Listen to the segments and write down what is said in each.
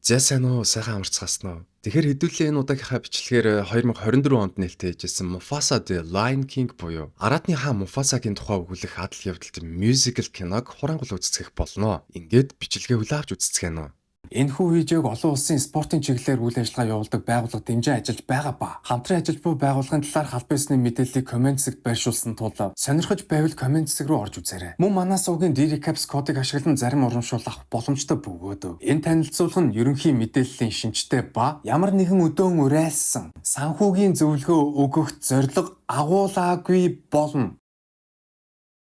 За сайн уу, сайхан амарцгаасан уу. Тэгэхээр хэдүүлээ энэ удаагийнхаа бичлэгээр 2024 онд нээлттэй хийжсэн Mufasa The Lion King буюу Арадны хаан Муфасагийн тухай өгүүлэх адал явдалт мюзикл киног хурангуул үзцгэх болно. Ингээд бичлэгээ хүлээн авч үзцгэнэ үү. Энэхүү видеог олон улсын спортын чиглэлээр үйл ажиллагаа явуулдаг байгууллага дэмжин ажиллаж байгаа ба хамтран ажиллаж буй байгууллагын талаар халбайсны мэдээллийг комент хэсэгт байршуулсан тул сонирхож байвал комент хэсэг рүү орж үзээрэй. Мөн манай сувгийн D-Recaps кодыг ашиглан зарим урамшуул авах боломжтой бөгөөд. Энэ танилцуулга нь ерөнхий мэдээллийн шинжтэй ба ямар нэгэн өдөөн урайлсан санхүүгийн зөвлөгөө өгөх зорилго агуулаагүй болно.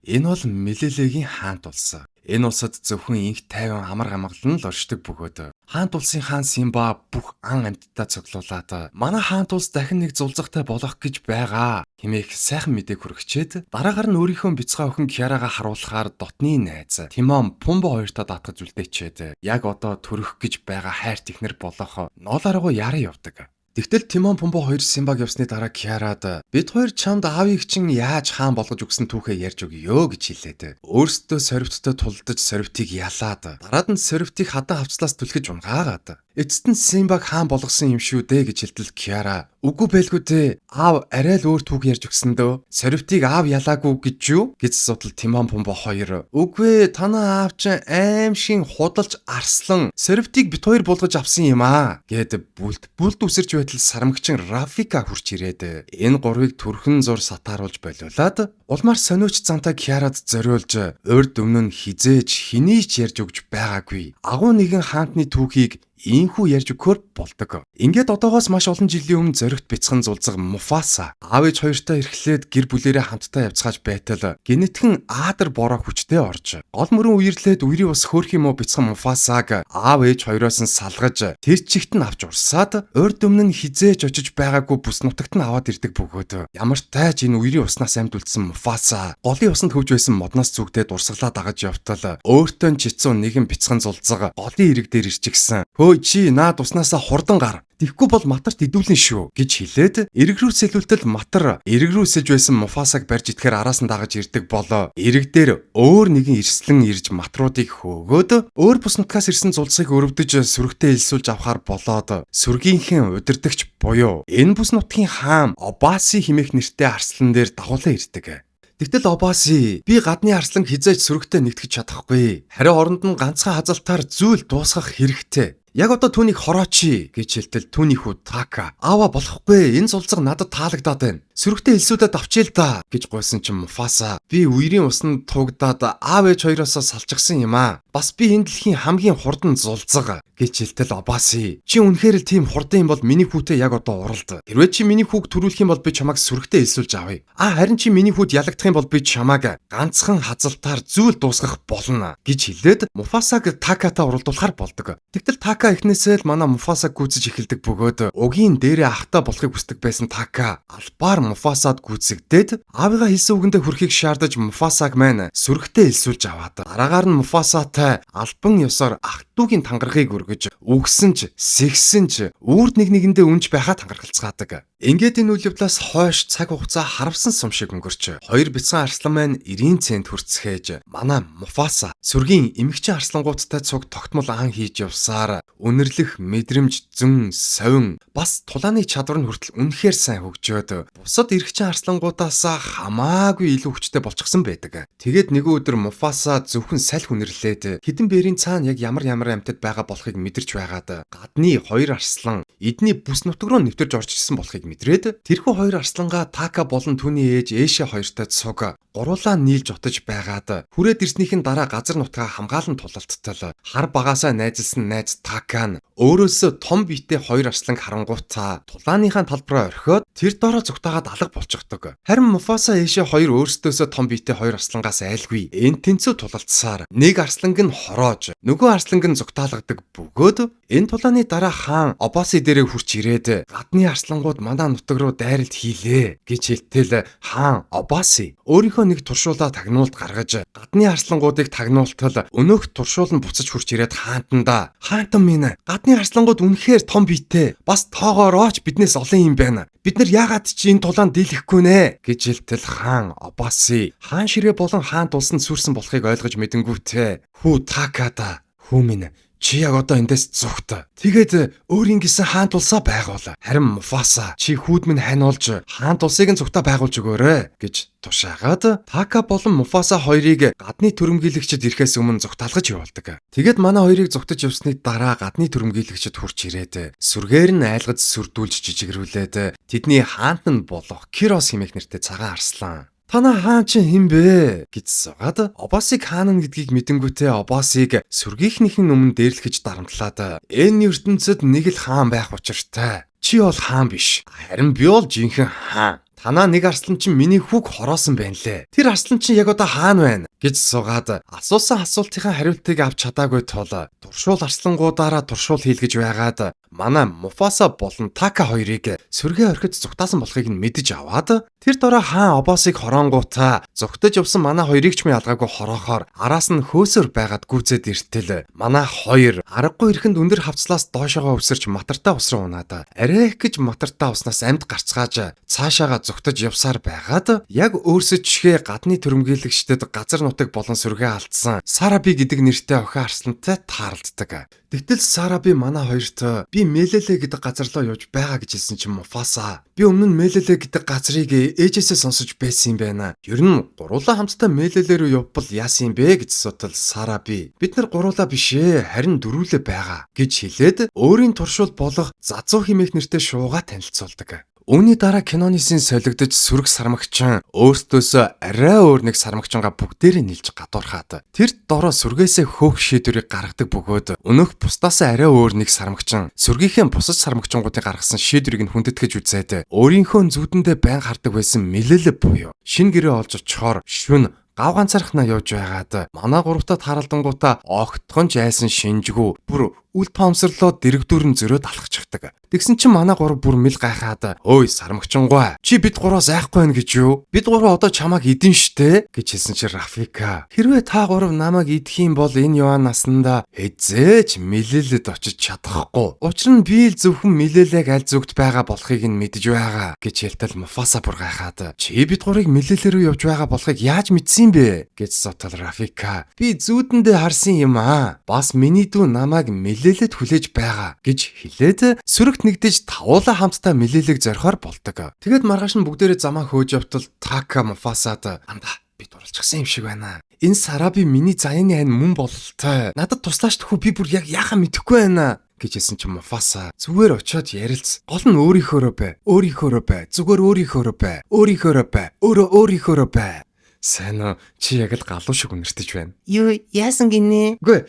Энэ бол Мэлэлэгийн хаант улс. Энэ улсад зөвхөн инх тайван амар амгалан л оршдог бөгөөд хаант улсын хаан Симба бүх ан амьтдаа цуглуулад манай хаант улс дахин нэг зулзахтай болох гэж байгаа хэмээх сайхан мэдээг хүргчээд дараагаар нь өөрийнхөө бяцхан охин Киарага харуулахаар дотны найз Тимон Пумба хоёртоо даатгаж үлдээчээд яг одоо төрөх гэж байгаа хайр технэр болох нооларгуу яаран явдаг. Тэгтэл Тимон Пумба хоёр Симбаг явсны дараа Киарад бид хоёр чамд аавыг чинь яаж хаан болгож өгсөн түүхээ ярьж өгье гэж хэлээд өөрсдөө сорвиттой тулдаж сорвитыг ялаад дараад нь сорвитыг хадан хавцлаас түлхэж унгаагаад эцэст нь Симбаг хаан болгосон юм шүү дээ гэж хэлтэл Киара үгүй байлгүй дээ аав арай л өөр түүх ярьж өгсөн дөө сорвитыг аав ялаагүй гэж юу гэж асуудал Тимон Пумба хоёр үгүй танаа аав чинь аимшиг худалж арслан сорвитыг бит хоёр болгож авсан юм аа гэд бүлд үсэрч байтал сарамгчин Рафика хурч ирээд энэ гурвыг төрхөн зур сатааруулж болиулаад улмаар сониуч зантаа Киарад зориулж урд өмнө нь хизээж хинийч ярьж өгж байгаагүй агуу нэгэн хаантны түүхийг ийхүү ярьж өгөхөр болдог. Ингээд одоогоос маш олон жилийн өмнө зоригт бяцхан зулзаг Муфаса аав ээж хоёртой эрхлээд гэр бүлээрээ хамтдаа явцгааж байтал генетхэн аадар бороо хүчтэй орж гол мөрөн үерлээд үерийн ус хөөх юм уу бяцхан Муфасаг аав ээж хоёроос нь салгаж тэр чигт нь авч урсаад урд өмнө нь хизээж очиж байгаагүй бүс нутагт нь аваад ирдэг бөгөөд ямар тааж энэ үерийн уснаас амьд үлдсэн Муфаса голын усанд хөвж байсан модноос зүгдээд урсгалаа дагаж явтал өөртөө чицүүн нэгэн бяцхан зулзаг голын ирэг дээр ирчихсэн. Чи наад уснасаа хурдан гар. Тэгхгүй бол матарт идүүлнэ шүү гэж хэлээд эрэг рүү сэлүүлтэл матар эрэг рүү сэлж байсан Муфасаг барьж итгэхээр араас нь дагаж ирдэг болоо. Эрэг дээр өөр нэгэн ирслэн ирж матруудыг хөөгөөд өөр бус нутгаас ирсэн зулсыг өрөвдөж сүргтээ илсүүлж авахар болоод сүргийнхээ удирдагч буюу энэ бус нутгийн хаан Обаси хэмээх нэртэй арслан дээр дагуулan ирдэг. Тэгтэл Обаси би гадны арслан хизээж сүргтээ нэгтгэж чадахгүй. Харин оронд нь ганцхан хазалтаар зүйл дуусгах хэрэгтэй. Яг одоо түүнийг хороочи гэж хэлтэл түүний хүү Така аава болохгүй энэ зулцаг надад таалагдаад байна. Сүргтээ элсүүлээд авчээ л да гэж гойсон чинь Муфаса би үерийн усанд тугдаад аав ээж хоёроосоо салчихсан юм аа. Бас би энэ дэлхийн хамгийн хурдан зулцаг гэж хэлтэл Обаси чи үнэхээр л тийм хурдан юм бол миний хүүтэй яг одоо уралд. Хэрвээ чи миний хүүг төрүүлэх юм бол би чамайг сүргтээ элсүүлж авъя. Харин чи миний хүүд ялагдах юм бол би чамайг ганцхан хазалтаар зүйл дуусгах болно гэж хэлээд Муфасаг Такатай уралдуулахар болдог. Тэгтэл Така эхнээсээ л манай Муфасаг гүйцэж эхэлдэг бөгөөд угийн дээрээ ахтай болохыг хүсдэг байсан Така албаар Муфасад гүйцэгдээд аавыгаа хэлсэн үгэндээ хүрэхийг шаардаж Муфасаг маань сүргтээ элсүүлж аваад дараагаар нь Муфасатай албан ёсоор ах дүүгийн тангарахыг өргөж үгсэн ч сэгсэн ч үрд нэгэндээ үнж байхаа тангаргалцгаадаг. Ингээд энэ үйл явдлаас хойш цаг хугацаа харавсан сум шиг өнгөрч хоёр бяцхан арслан маань 90 цент хүрцхээж манай Муфаса сүргийн эмэгчин арслангуудтай цуг тогтмол ан хийж явсаар үнэрлэх мэдрэмж зөн совин бас тулааны чадвар нь хүртэл үнэхээр сайн хөгжөөд бусад эрэгчин арслангуудаас хамаагүй илүү хүчтэй болчихсон байдаг. Тэгээд нэгэн өдөр Муфаса зөвхөн салхи үнэрлээд хідэн бэрийн цаана яг ямар амьтад байгаа болохыг мэдэрч байгаад гадны хоёр арслан эдний бүс нутаг руу нэвтэрж орж ирсэн болохыг мэдрээд тэрхүү хоёр арслангаа Така болон түүний ээж Эшэ хоёртой цуг гуруулаа нийлж утаж байгаад хүрээд ирснийхэн дараа газар нутгаа хамгаалан тулалттал хар багаасаа найзалсан найз Така нь өөрөөсөө том биетэй хоёр арслан харангуйтаа тулааныхаа талбараа орхиод тэр доороо зүгтаагаад алга болчихдог. Харин Муфаса Эшэ хоёр өөрсдөөсөө том биетэй хоёр арслангаас айлгүй энэ тэнцүү тулалдсаар нэг арсланг нь хороож нөгөө арсланг нь зүгтаалгадаг бөгөөд энэ тулааны дараа хаан Обаси дээрээ хурч ирээд гадны арслангууд манай нутаг руу дайралт хийлээ гэж хэлтэл хаан Обаси өөрийнхөө нэг туршуулаа тагнуулт гаргаж гадны арслангуудыг тагнуултал өнөөх туршуул нь буцаж хурч ирээд хаантанда хаантан минь гадны арслангууд үнэхээр том биетэй бас тоогоорооч биднээс олон юм байна. Бид нар яагаад чи энэ тулаанд дийлэхгүй нэ гэж хэлтэл хаан Обаси хаан ширээ болон хаан тулсанд сүрсэн болохыг ойлгож мэдэнгүүтээ хүү Такада хүү минь Чи яг одоо эндээс зүгт. Тэгээд өөрийн гисэн хаант улсаа байгуул. Харин Муфаса чи хүүд минь ханиулж хаант улсыг нь зүгтаа байгуулж өгөөрэй гэж тушаагаад Така болон Муфаса хоёрыг гадны түрэмгийлэгчд ирэхээс өмнө зүгталгаж явуулдаг. Тэгээд манай хоёрыг зүгтаж явсны дараа гадны түрэмгийлэгчд хурч ирээд сүргээр нь айлгаж сүрдүүлж жижигрүүлээд тэдний хаант нь болох Кирос хэмээх нэртэй цагаан арслан "Танаа хаан чи хэн бэ?" гэж суугаад Обосыг хаан нь гэдгийг мэдэнгүүтээ Обосыг сүргийнхнийхэн өмнө дээрлэхэж дарамтлаад "Энэ ертөнцид нэг л хаан байх учиртай. Чи бол хаан биш. Харин би бол жинхэнэ хаан. Танаа нэг арслан чинь миний хүүг хороосон байна лээ. Тэр арслан чинь яг одоо хаана байна?" гэж суугаад асуусан асуултынхаа хариултыг авч чадаагүй тул туршуул арслангуудаараа туршуул хийлгэж байгаад манай Муфаса болон Така хоёрыг сүргээ орхиж зүгтаасан болохыг нь мэдэж аваад тэр дороо хаан Обосыг хоронгуудаа зүгтаж явсан манай хоёрыг ч мэ алгаагүй хороохоор араас нь хөөсөр байгаад гүйцээд иртэл манай хоёр аргагүй ирэхэнд өндөр хавцлаас доошоогоо өсөрч матартаа ус руу унаад арай их гэж матартаа уснаас амьд гарцгааж цаашаага зүгтаж явсаар байгаад яг өөрсөчхөө гадны түрэмгийлэгчдэд газар нутаг болон сүргээ алдсан Сараби гэдэг нэртэй охин арслантай тааралддаг. Тэгтэл Сараби манай хоёрт "Би Мелеле гэдэг газар руу явж байгаа" гэж хэлсэн чинь Муфаса "Би өмнө нь Мелеле гэдэг газрыг ээжээсээ сонсож байсан юм байна. Ер нь гуруулаа хамтдаа Мелеле рүү явбал яасан юм бэ?" гэж сутал Сараби "Бид нар гуруулаа биш ээ, харин дөрвөлээ байгаа" гэж хэлээд өөрийн туршуул болох Зазуу хэмээх нэртэй шуугаа танилцуулдаг. Үүний дараа кинонысын солигдож сүрэг сармагчин өөртөөсөө арай өөр нэг сармагчингаа бүгдээрээ нийлж гадуурхаад тэр дороо сүргээсээ хөөх шийдвэрийг гаргадаг бөгөөд өнөөх бусдаасаа арай өөр нэг сармагчин сүргийнхээ бусад сармагчингуудыг гаргасан шийдвэрийг нь хүндэтгэж үзээд өөрийнхөө зүудэндээ байн хардаг байсан Мелеле буюу шин гэрээ олж очихоор шүн гав ганцаархнаа явж байгаад манай гуравтаа тааралдангуудаа огтхон жайсан шинжгүй бүр үл тоомсорлоо дэрэгдүүрэн зөрөөд алхчихдаг. Тэгсэн чинь манай гурав бүр мэл гайхаад "Ой сармагчингуй, чи бид гурваас айхгүй байна гэж юу? Бид гурав одоо чамааг идэн штэ" гэж хэлсэн чи Рафика "Хэрвээ та гурав намайг идэх юм бол энэ яваа наснда хэзээч Мелелед очиж чадахгүй. Учир нь би л зөвхөн Мелелег аль зүгт байгаа болохыг нь мэдэж байгаа" гэж хэлтэл Муфаса бүр гайхаад "Чи бид гурыг Мелеле рүү явж байгаа болохыг яаж мэдсэн бэ?" гэж сотол Рафика "Би зүүдэндээ харсан юм аа. Бас миний дүү намайг Мелелед хүлээж байгаа" гэж хэлээд сүрэгт нэгдэж тавуулаа хамтдаа Мелелег зорихоор болдог. Тэгээд маргааш нь бүгдээрээ замаа хөөж явтал Така Муфасад "Андаа би дурлцсан юм шиг байна. Энэ Сараби миний заяаны ань мөн бололтой. Надад туслаач тхүү би бүр яг яахаа мэдэхгүй байна" гэж хэлсэн чинь Муфаса "Зүгээр очиод ярилц. Гол нь өөрийнхөөрөө бай. Өөрийнхөөрөө бай. Зүгээр өөрийнхөөрөө бай. Өөрийнхөөрөө бай. Өөрийнхөөрөө бай." Сайн уу? Чи яг л галуу шиг үнэртэж байна. Юу яасан гинэ? Гүй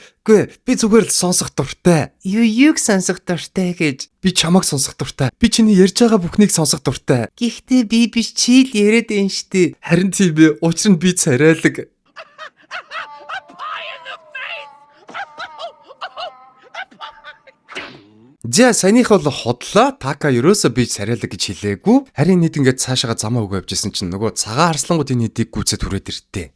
би зүгээр л сонсох дуртай. Юуг сонсох дуртай гэж. Би чамайг сонсох дуртай. Би чиний ярьж байгаа бүхнийг сонсох дуртай. Гэхдээ би биш чи л яриад байна штэ. Харин тийм бэ. Учир нь би царайлаг. За саяных бол хотлоо. Така ерөөсөө би царайлаг гэж хэлээгүй. Харин нийт ингээд цаашаага замаа өгөө явжсэн чинь нөгөө цагаан арслангуудын нийтийг гүйцэд түрээд иртээ.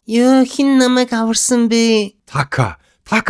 Ёо хин намайг аварсан бэ? Така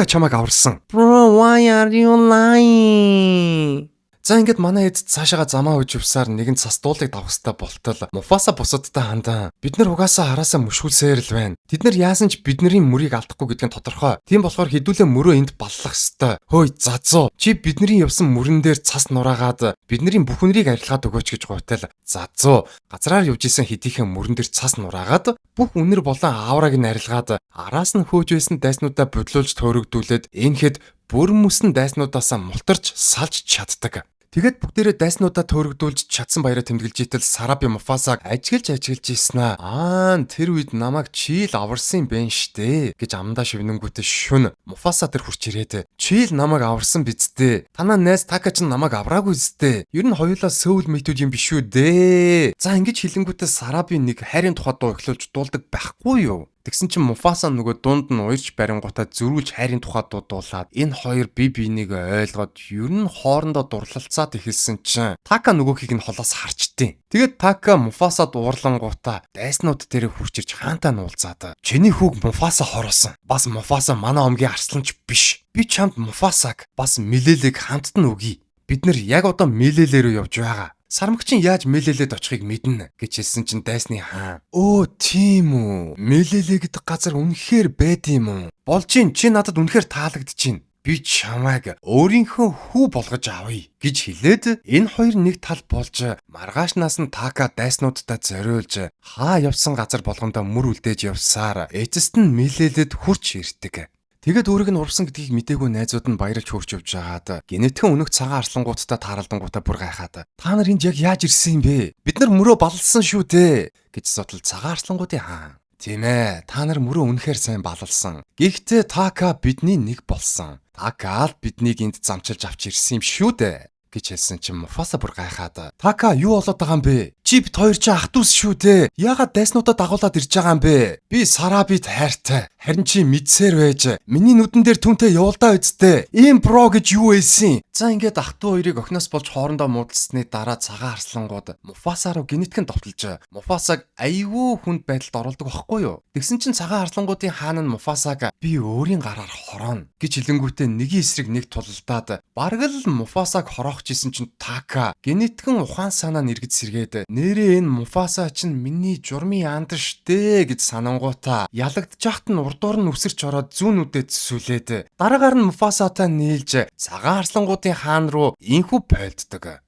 чамайг аварсан. Bro, why are you lying? За ингээд манай эд цаашаага замаа өгж явсаар нэгэн цас дуулыг давхстай болтол Муфаса бусадтай хандан бид нар угаасаа хараасаа мөшгүүлсээр л байна. Тэд нар яасан ч бидний мөрийг алдахгүй гэдг нь тодорхой. Тийм болохоор хідүүлээ мөрөө энд баллах ёстой. Хөөе Зазуу, чи бидний явсан мөрөн дээр цас нураагаад бидний бүхнэрийг арилгаад өгөөч гэж гуйтал. Зазуу, газраар явж исэн хэдийнхэн мөрөн дээр цас нураагаад бүх үнэр болон аавраг нь арилгаад араас нь хөөж байсан дайснуудаа бодлуулж төөрөгдүүлээд энэхэд бүр мөсөн дайснуудаасаа мултарч салж чаддаг. Тэгээд бүгдээрээ дайснуудаа төөрөгдүүлж чадсан баяраа тэмдэглэж итэл Сараби Муфасаг ажиглж ийснэ. Тэр үед намайг чийл аварсан юм бэ штэ гэж амдаа шивнэнгүүтээ шүн. Муфаса тэр хурч ирээд чийл намайг аварсан биз дээ. Танаа найз Така ч намайг авраагүй зү. Ер нь хоёулаа сөүл мэтүүд юм биш үү дээ. За ингэж хэлэнгүүтээ Сараби нэг хайрын тухай дуу эхлүүлж дуулдаг байхгүй юу? Тэгсэн чинь Муфаса нөгөө дунд нь уярч барингуудаа зөрүүлж хайрын тухай дуулаад энэ хоёр бие биенийг ойлгоод ер нь хоорондоо дурлалцаад эхэлсэн чинь Така нөгөөхийг нь холоос харчтیں۔ Тэгээд Така Муфасад уурлангуудаа дайснууд дээр хурч ирж хаантаа нуулзаад чиний хүүг Муфаса хороосон. Бас Муфаса манай омгийн арсланч биш. Би чамд Муфасаг бас Милэлийг хамтд нь өгье. Бид нэр яг одоо Милэлээ рүү явж байгаа. Сармагчин яаж Милэлэд очихыг мэднэ гэж хэлсэн чинь дайсны хаан. Өө тийм үү. Милэлэ гэдэг газар үнэхээр байд юм уу? Болж ин чи надад үнэхээр таалагдчихээн. Би чамайг өөрийнхөө хүү болгож авъя гэж хэлээд энэ хоёр нэг тал болж маргаашнаас нь Така дайснуудтай зориулж хаа явсан газар болгондоо мөр үлдээж явсаар эцэст нь Милэлэд хурч ирдэг. Тэгээд өөрийг нь урвсан гэдгийг мдээгүй найзууд нь баярлж хөрч явж байгаад генетхэн өнөх цагаан арслангуудтай тааралдангуудаа бүр гайхаад та нар энд яг яаж ирсэн юм бэ? Бид нар мөрөө баллсан шүү дээ гэж сотол цагаан арслангуудын хаан. Тийм ээ, та нар мөрөө үнэхээр сайн баллсан. Гэхдээ Така бидний нэг болсон. Така л биднийг энд замчилж авч ирсэн юм шүү дээ гэж хэлсэн чинь Муфаса бүр гайхаад Така юу болоод байгаа юм бэ? Чи бит хоёр ч ах дүүс шүү дээ. Яагаад дайснуудаа дагуулад ирж байгаа юм бэ? Би Сарабид хайртай. Харин чи мэдсээр байж миний нүдэн дээр түнтэй явуулдаа үсттэй. Ийм бро гэж юу хэлсэн? За ингээд ах トゥ хоёрыг охиноос болж хоорондоо муудалцсны дараа цагаан арслангууд Муфаса руу гинэтгэн товтлож Муфасаг аюу хүнд байдалд оруулдаг байхгүй юу? Тэгсэн чинь цагаан арслангуудын хаан нь Муфасаг би өөрийн гараар хорооно гэж хэлэнгүүтээ нэгэн эсрэг нэг тулалдаад бараг л Муфасаг хороохж исэн чинь Така гинэтгэн ухаан санаа нэргэд сэргээд нэрээ энэ Муфаса чинь миний журмын анд штэ гэж санангуудаа ялагдчихт нь урдуур нь үсэрч ороод зүүнүүдэд зүсүүлээд дараагаар нь Муфасатай нийлж цагаан арслангуудын хаан руу инхүү польддог.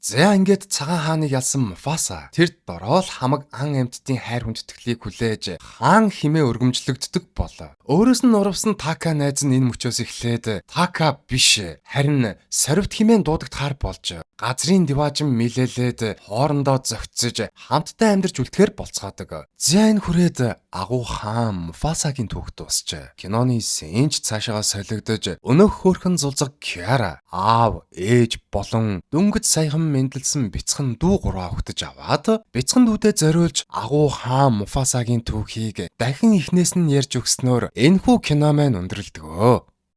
За ингээд цагаан хааныг ялсан Муфаса тэр дороол хамаг ан амьтдын хайр хүндэтгэлийг хүлээж хаан химээ өргөмжлөгддөг болоо. Өөрөөс нь урвсан Така найз нь энэ мөчөөс эхлээд Така биш харин сорвт химээ дуудагдахаар болж газрын диваажин милэлээд хоорондоо зөгцөж хамтдаа амьдарч үлдэхээр болцгоодог. За энэ хүрээд агуу хаан Муфасагийн түүх дуусч киноны сэнж цаашаа солигдож өнөөх хөөрхөн зулзаг Киара аав ээж болон дөнгөж саяхан мэндэлсэн бяцхан дүү гурваа өгтөж аваад бяцхан дүүдэд зориулж агуу хаан Муфасагийн түүхийг дахин эхнээс нь ярьж өгснөөр энэхүү кино маань өндөрлөдгөө.